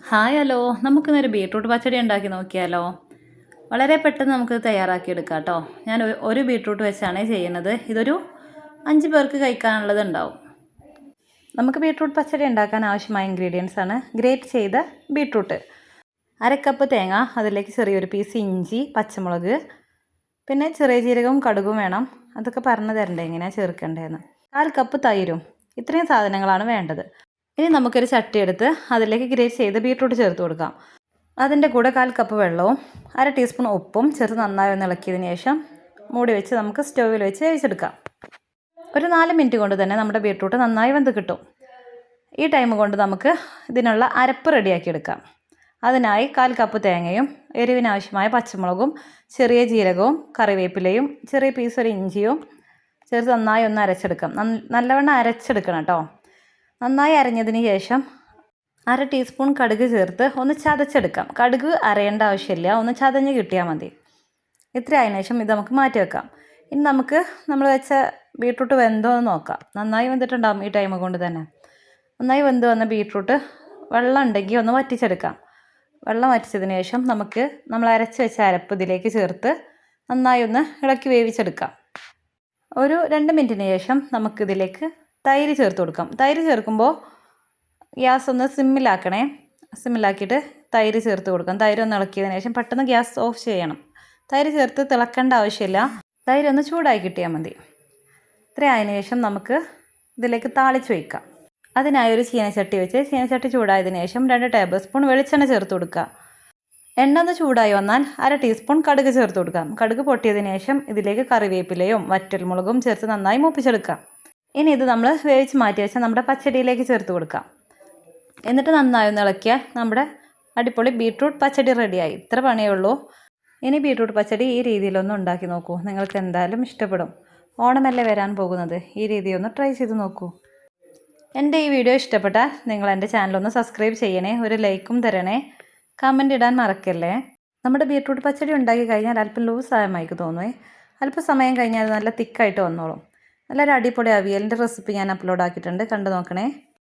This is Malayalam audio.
ഹായ് ഹലോ, നമുക്കിന്നൊരു ബീട്രൂട്ട് പച്ചടി ഉണ്ടാക്കി നോക്കിയാലോ? വളരെ പെട്ടെന്ന് നമുക്ക് തയ്യാറാക്കി എടുക്കാം കേട്ടോ. ഞാൻ ഒരു ബീട്രൂട്ട് വെച്ചാണ് ചെയ്യുന്നത്. ഇതൊരു 5 പേർക്ക് കഴിക്കാനുള്ളത് ഉണ്ടാവും. നമുക്ക് ബീട്രൂട്ട് പച്ചടി ഉണ്ടാക്കാൻ ആവശ്യമായ ഇൻഗ്രീഡിയൻസ് ആണ്: ഗ്രേറ്റ് ചെയ്ത ബീട്രൂട്ട്, 1/2 കപ്പ് തേങ്ങ, അതിലേക്ക് ചെറിയൊരു പീസ് ഇഞ്ചി, പച്ചമുളക്, പിന്നെ ചെറിയ ജീരകവും കടുകും വേണം. അതൊക്കെ പറഞ്ഞു തരണ്ടേ എങ്ങനെയാണ് ചേർക്കേണ്ടതെന്ന്. 1/4 കപ്പ് തൈരും. ഇത്രയും സാധനങ്ങളാണ് വേണ്ടത്. ഇനി നമുക്കൊരു ചട്ടി എടുത്ത് അതിലേക്ക് ഗ്രേറ്റ് ചെയ്ത് ബീട്രൂട്ട് ചേർത്ത് കൊടുക്കാം. അതിൻ്റെ കൂടെ 1/4 കപ്പ് വെള്ളവും 1/2 ടീസ്പൂൺ ഉപ്പും ചേർത്ത് നന്നായി ഒന്ന് ഇളക്കിയതിന് ശേഷം മൂടി വെച്ച് നമുക്ക് സ്റ്റൗവിൽ വെച്ച് വേവിച്ചെടുക്കാം. ഒരു 4 മിനിറ്റ് കൊണ്ട് തന്നെ നമ്മുടെ ബീട്രൂട്ട് നന്നായി വെന്ത് കിട്ടും. ഈ ടൈം കൊണ്ട് നമുക്ക് ഇതിനുള്ള അരപ്പ് റെഡിയാക്കി എടുക്കാം. അതിനായി 1/4 കപ്പ് തേങ്ങയും എരിവിനാവശ്യമായ പച്ചമുളകും ചെറിയ ജീരകവും കറിവേപ്പിലയും ചെറിയ പീസ് ഒരു ഇഞ്ചിയും ചേർത്ത് നന്നായി ഒന്ന് അരച്ചെടുക്കാം. നല്ലവണ്ണം അരച്ചെടുക്കണം കേട്ടോ. നന്നായി അരഞ്ഞതിന് ശേഷം 1/2 ടീസ്പൂൺ കടുക് ചേർത്ത് ഒന്ന് ചതച്ചെടുക്കാം. കടുക് അരയേണ്ട ആവശ്യമില്ല, ഒന്ന് ചതഞ്ഞ് കിട്ടിയാൽ മതി. ഇത്ര ആയതിനു ശേഷം ഇത് നമുക്ക് മാറ്റി വെക്കാം. ഇനി നമുക്ക് നമ്മൾ വെച്ച ബീട്രൂട്ട് വെന്തോ എന്ന് നോക്കാം. നന്നായി വെന്തിട്ടുണ്ടാകും ഈ ടൈം കൊണ്ട് തന്നെ. നന്നായി വെന്ത് വന്ന ബീട്രൂട്ട് വെള്ളം ഉണ്ടെങ്കിൽ ഒന്ന് വറ്റിച്ചെടുക്കാം. വെള്ളം വറ്റിച്ചതിന് ശേഷം നമുക്ക് നമ്മൾ അരച്ച് വെച്ച അരപ്പ് ഇതിലേക്ക് ചേർത്ത് നന്നായി ഒന്ന് ഇളക്കി വേവിച്ചെടുക്കാം. ഒരു 2 മിനിറ്റിന് ശേഷം നമുക്കിതിലേക്ക് തൈര് ചേർത്ത് കൊടുക്കാം. തൈര് ചേർക്കുമ്പോൾ ഗ്യാസ് ഒന്ന് സിമ്മിലാക്കണേ. സിമ്മിലാക്കിയിട്ട് തൈര് ചേർത്ത് കൊടുക്കാം. തൈര് ഒന്ന് ഇളക്കിയതിന് ശേഷം പെട്ടെന്ന് ഗ്യാസ് ഓഫ് ചെയ്യണം. തൈര് ചേർത്ത് തിളക്കേണ്ട ആവശ്യമില്ല. തൈര് ഒന്ന് ചൂടായി കിട്ടിയാൽ മതി. ഇത്ര ആയതിനു ശേഷം നമുക്ക് ഇതിലേക്ക് താളിച്ച് വയ്ക്കാം. അതിനായി ഒരു ചീനച്ചട്ടി വെച്ച് ചീനച്ചട്ടി ചൂടായതിനു ശേഷം 2 ടേബിൾ സ്പൂൺ വെളിച്ചെണ്ണ ചേർത്ത് കൊടുക്കുക. എണ്ണ ഒന്ന് ചൂടായി വന്നാൽ 1/2 ടീസ്പൂൺ കടുക് ചേർത്ത് കൊടുക്കാം. കടുക് പൊട്ടിയതിന് ശേഷം ഇതിലേക്ക് കറിവേപ്പിലയും വറ്റൽമുളകും ചേർത്ത് നന്നായി മൂപ്പിച്ചെടുക്കാം. ഇനി ഇത് നമ്മൾ വേവിച്ച് മാറ്റി വെച്ചാൽ നമ്മുടെ പച്ചടിയിലേക്ക് ചേർത്ത് കൊടുക്കാം. എന്നിട്ട് നന്നായി ഒന്ന് ഇളക്കിയാൽ നമ്മുടെ അടിപൊളി ബീട്രൂട്ട് പച്ചടി റെഡിയായി. ഇത്ര പണിയേ ഉള്ളൂ. ഇനി ബീട്രൂട്ട് പച്ചടി ഈ രീതിയിലൊന്ന് ഉണ്ടാക്കി നോക്കൂ. നിങ്ങൾക്ക് എന്തായാലും ഇഷ്ടപ്പെടും. ഓണമല്ലേ വരാൻ പോകുന്നത്. ഈ രീതി ഒന്ന് ട്രൈ ചെയ്ത് നോക്കൂ. എൻ്റെ ഈ വീഡിയോ ഇഷ്ടപ്പെട്ടാൽ നിങ്ങൾ എൻ്റെ ചാനലൊന്ന് സബ്സ്ക്രൈബ് ചെയ്യണേ, ഒരു ലൈക്കും തരണേ, കമൻറ്റ് ഇടാൻ മറക്കല്ലേ. നമ്മുടെ ബീട്രൂട്ട് പച്ചടി ഉണ്ടാക്കി കഴിഞ്ഞാൽ അല്പം ലൂസായ മായിക്ക് തോന്നുമേ. അല്പം സമയം കഴിഞ്ഞാൽ നല്ല തിക്കായിട്ട് വന്നോളും. നല്ലൊരു അടിപൊളി അവിയലിൻ്റെ റെസിപ്പി ഞാൻ അപ്ലോഡ് ആക്കിയിട്ടുണ്ട്, കണ്ടു നോക്കണേ.